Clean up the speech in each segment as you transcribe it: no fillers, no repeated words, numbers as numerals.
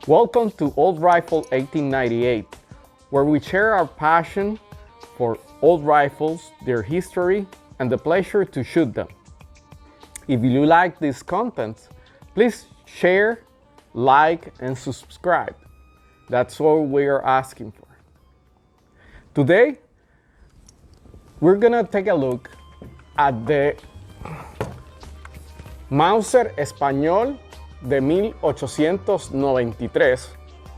Welcome to Old Rifle 1898, where we share our passion for old rifles, their history, and the pleasure to shoot them. If you like this content, please share, like, and subscribe. That's all we are asking for. Today, we're gonna take a look at the Mauser Español de 1893,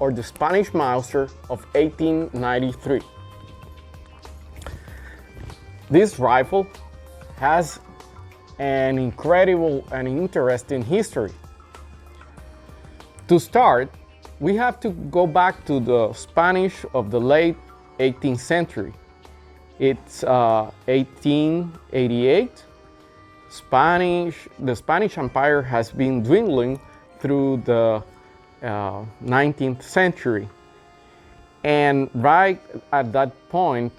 or the Spanish Mauser of 1893. This rifle has an incredible and interesting history. To start, we have to go back to the Spanish of the late 18th century. It's 1888. The Spanish Empire has been dwindling through the 19th century. And right at that point,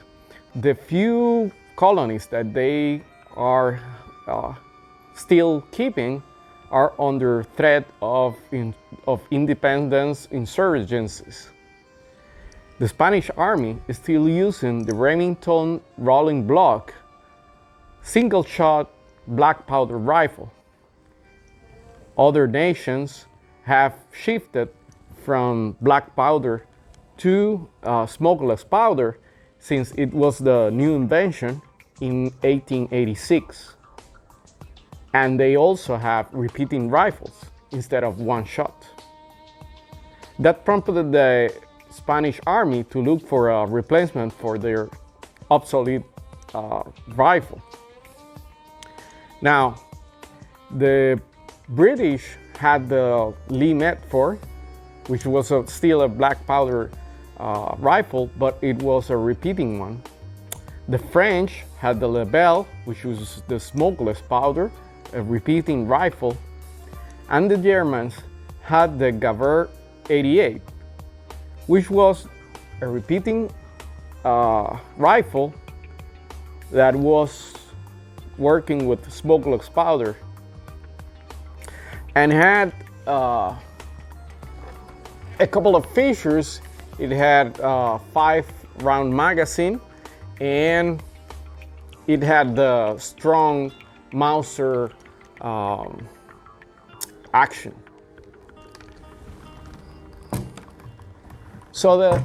the few colonies that they are still keeping are under threat of independence insurgencies. The Spanish army is still using the Remington rolling block single-shot black powder rifle. Other nations have shifted from black powder to smokeless powder since it was the new invention in 1886. And they also have repeating rifles instead of one shot. That prompted the Spanish army to look for a replacement for their obsolete rifle. Now, the British had the Lee Metford, which was still a black powder rifle, but it was a repeating one. The French had the Lebel, which was the smokeless powder, a repeating rifle. And the Germans had the Gewehr 88, which was a repeating rifle that was working with smokeless powder, and had a couple of features. It had a 5-round magazine, and it had the strong Mauser action. So the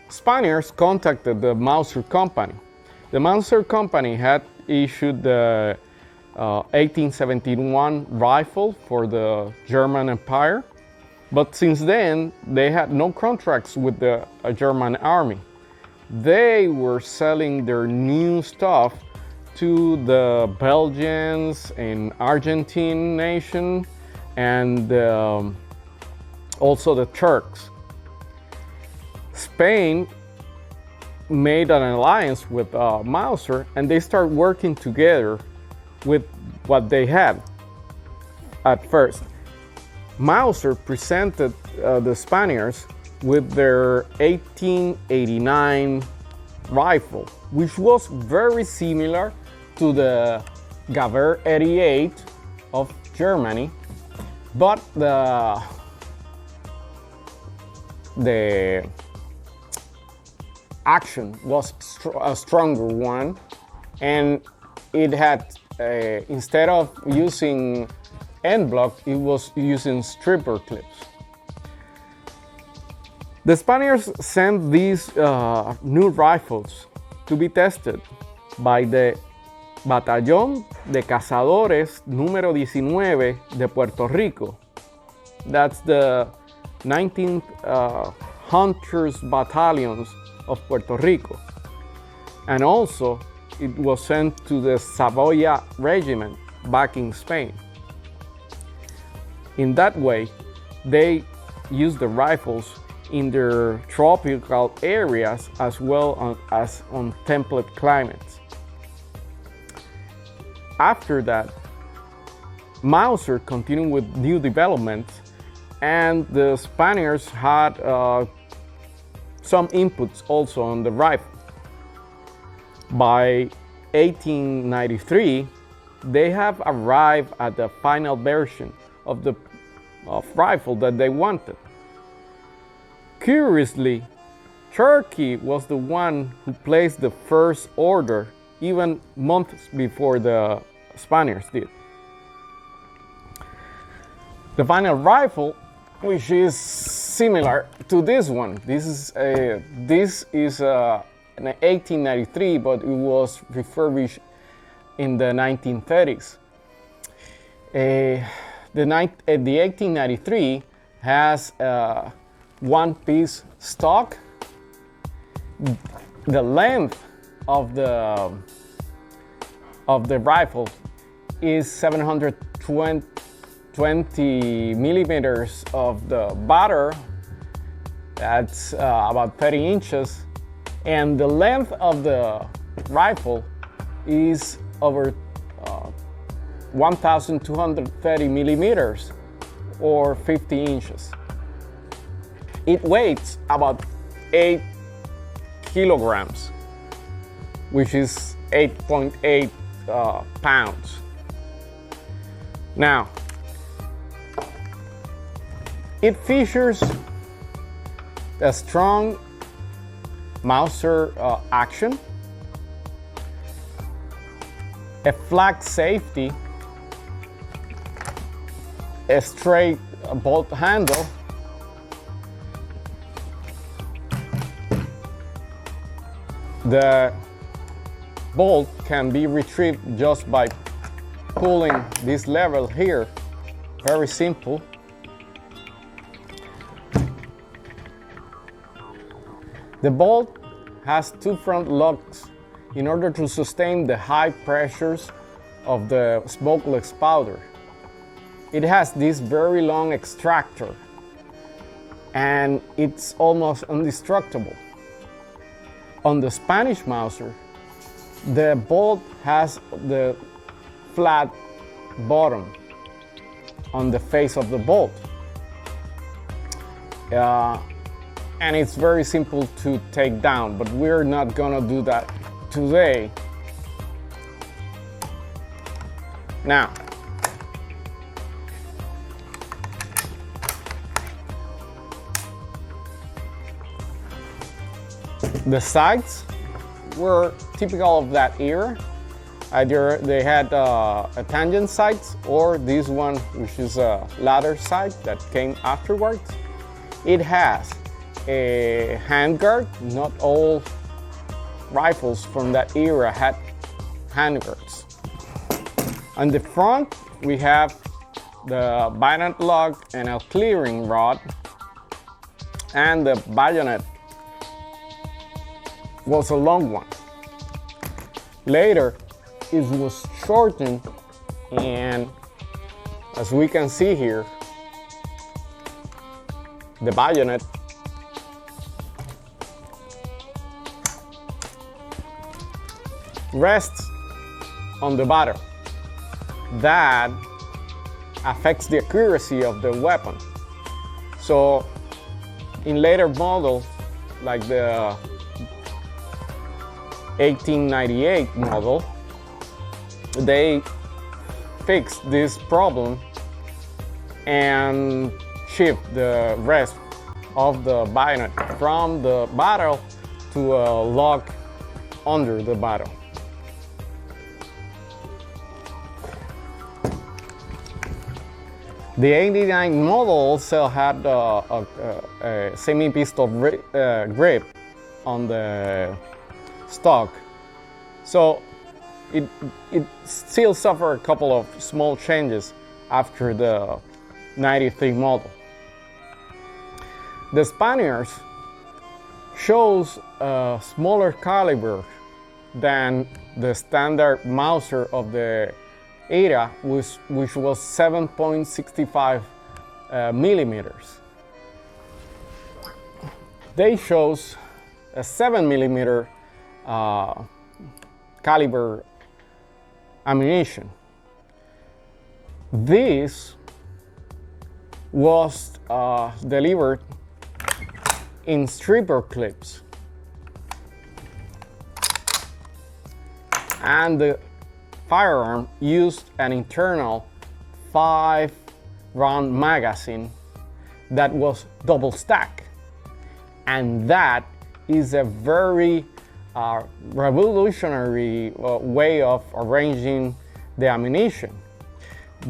Spaniards contacted the Mauser company. The Mauser company had issued the 1871 rifle for the German Empire, but since then they had no contracts with the German army. They were selling their new stuff to the Belgians and Argentine nation, and also the Turks. Spain made an alliance with Mauser, and they started working together with what they had. At first, Mauser presented the Spaniards with their 1889 rifle, which was very similar to the Gewehr 88 of Germany, but the action was a stronger one, and it had instead of using end block, it was using stripper clips. The Spaniards sent these new rifles to be tested by the Batallón de Cazadores número 19 de Puerto Rico. That's the 19th Hunters Battalions of Puerto Rico. And also, it was sent to the Savoya Regiment back in Spain. In that way, they used the rifles in their tropical areas as well as on temperate climates. After that, Mauser continued with new developments, and the Spaniards had some inputs also on the rifle. By 1893, they have arrived at the final version of the rifle that they wanted. Curiously, Turkey was the one who placed the first order even months before the Spaniards did. The final rifle, which is similar to this one. This is an 1893, but it was refurbished in the 1930s. The 1893 has a one-piece stock. The length of the rifle is 720 millimeters of the barrel. That's about 30 inches, and the length of the rifle is over 1,230 millimeters or 50 inches. It weighs about 8 kilograms, which is 8.8 pounds. Now, it features a strong Mauser action, a flag safety, a straight bolt handle, the bolt can be retrieved just by pulling this lever here. Very simple. The bolt has two front locks in order to sustain the high pressures of the smokeless powder. It has this very long extractor, and it's almost indestructible. On the Spanish Mauser, the bolt has the flat bottom on the face of the bolt. And it's very simple to take down, but we're not gonna do that today. Now, the sights were typical of that era. Either they had a tangent sights or this one, which is a ladder sight that came afterwards. It has a handguard. Not all rifles from that era had handguards. On the front, we have the bayonet lock and a clearing rod, and the bayonet was a long one. Later, it was shortened, and as we can see here, the bayonet rests on the barrel. That affects the accuracy of the weapon. So in later models, like the 1898 model, they fixed this problem and shift the rest of the bayonet from the barrel to a lock under the barrel. The 89 model also had a semi-pistol grip on the stock, so it still suffered a couple of small changes after the 93 model. The Spaniards chose a smaller caliber than the standard Mauser of the era, which was 7.65 millimeters. They chose a 7 millimeter caliber ammunition. This was delivered in stripper clips, and the firearm used an internal 5-round magazine that was double stacked. And that is a very revolutionary way of arranging the ammunition.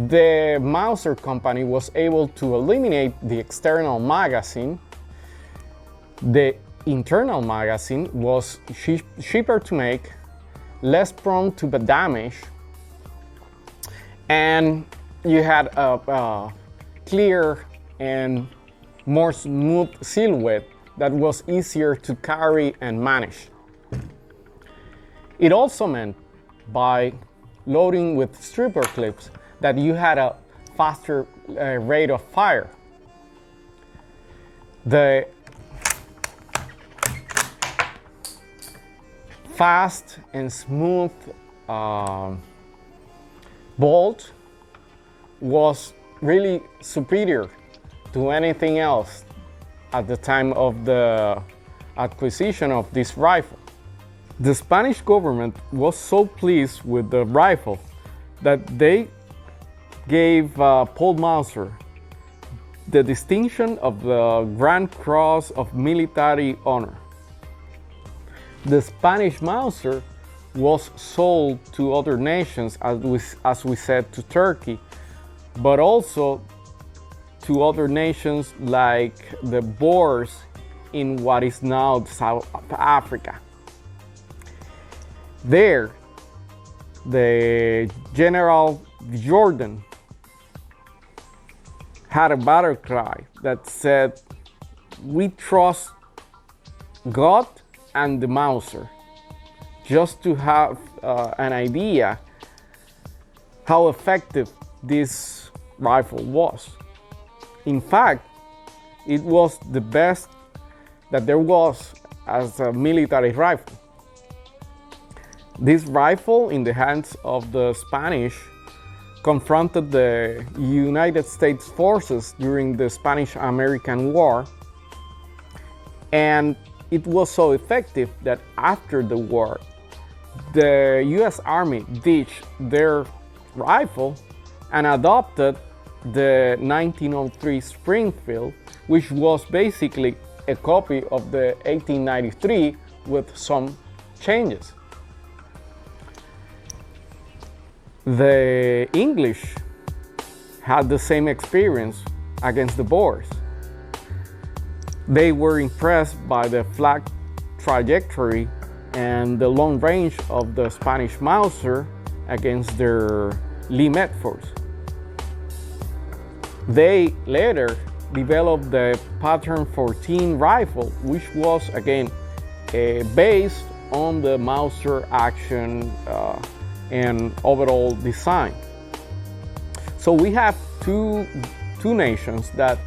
The Mauser company was able to eliminate the external magazine. The internal magazine was cheaper to make, less prone to damage, and you had a clear and more smooth silhouette that was easier to carry and manage. It also meant, by loading with stripper clips, that you had a faster rate of fire. The fast and smooth bolt was really superior to anything else at the time of the acquisition of this rifle. The Spanish government was so pleased with the rifle that they gave Paul Mauser the distinction of the Grand Cross of Military Honor. The Spanish Mauser was sold to other nations, as we said, to Turkey, but also to other nations like the Boers in what is now South Africa. There, the General Jordan had a battle cry that said, "We trust God and the Mauser," just to have an idea how effective this rifle was. In fact, it was the best that there was as a military rifle. This rifle, in the hands of the Spanish, confronted the United States forces during the Spanish-American War, and it was so effective that after the war, the US Army ditched their rifle and adopted the 1903 Springfield, which was basically a copy of the 1893 with some changes. The English had the same experience against the Boers. They were impressed by the flat trajectory and the long range of the Spanish Mauser against their Lee Metfords. They later developed the Pattern 14 rifle, which was again based on the Mauser action and overall design. So we have two nations that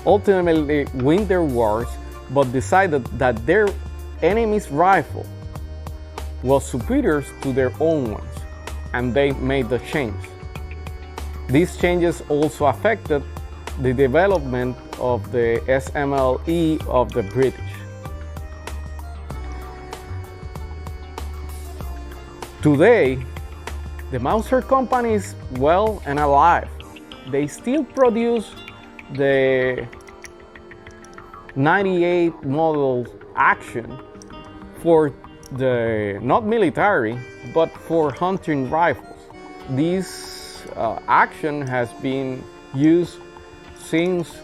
ultimately win their wars, but decided that their enemy's rifle was superior to their own ones, and they made the change. These changes also affected the development of the SMLE of the British. Today, the Mauser company is well and alive. They still produce the 98 model action for the, not military, but for hunting rifles. This action has been used since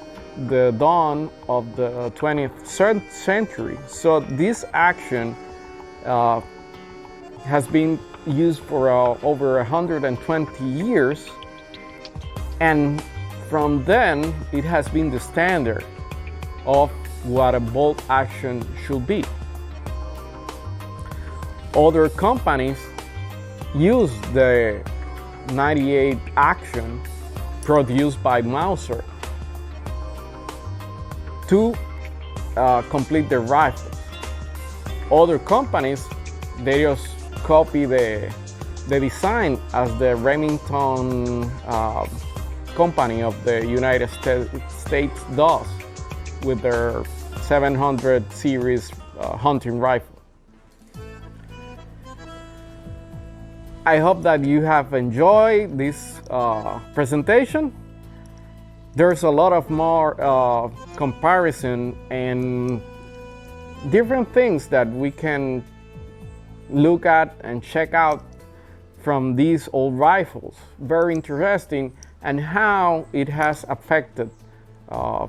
the dawn of the 20th century. So this action has been used for over 120 years, and from then it has been the standard of what a bolt action should be. Other companies use the 98 action produced by Mauser to complete their rifles. Other companies, they just copy the design as the Remington company of the United States does with their 700 series hunting rifle. I hope that you have enjoyed this presentation. There's a lot of more comparison and different things that we can look at and check out from these old rifles. Very interesting, and how it has affected our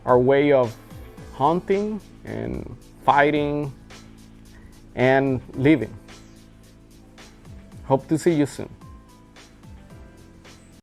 way of hunting and fighting and living. Hope to see you soon.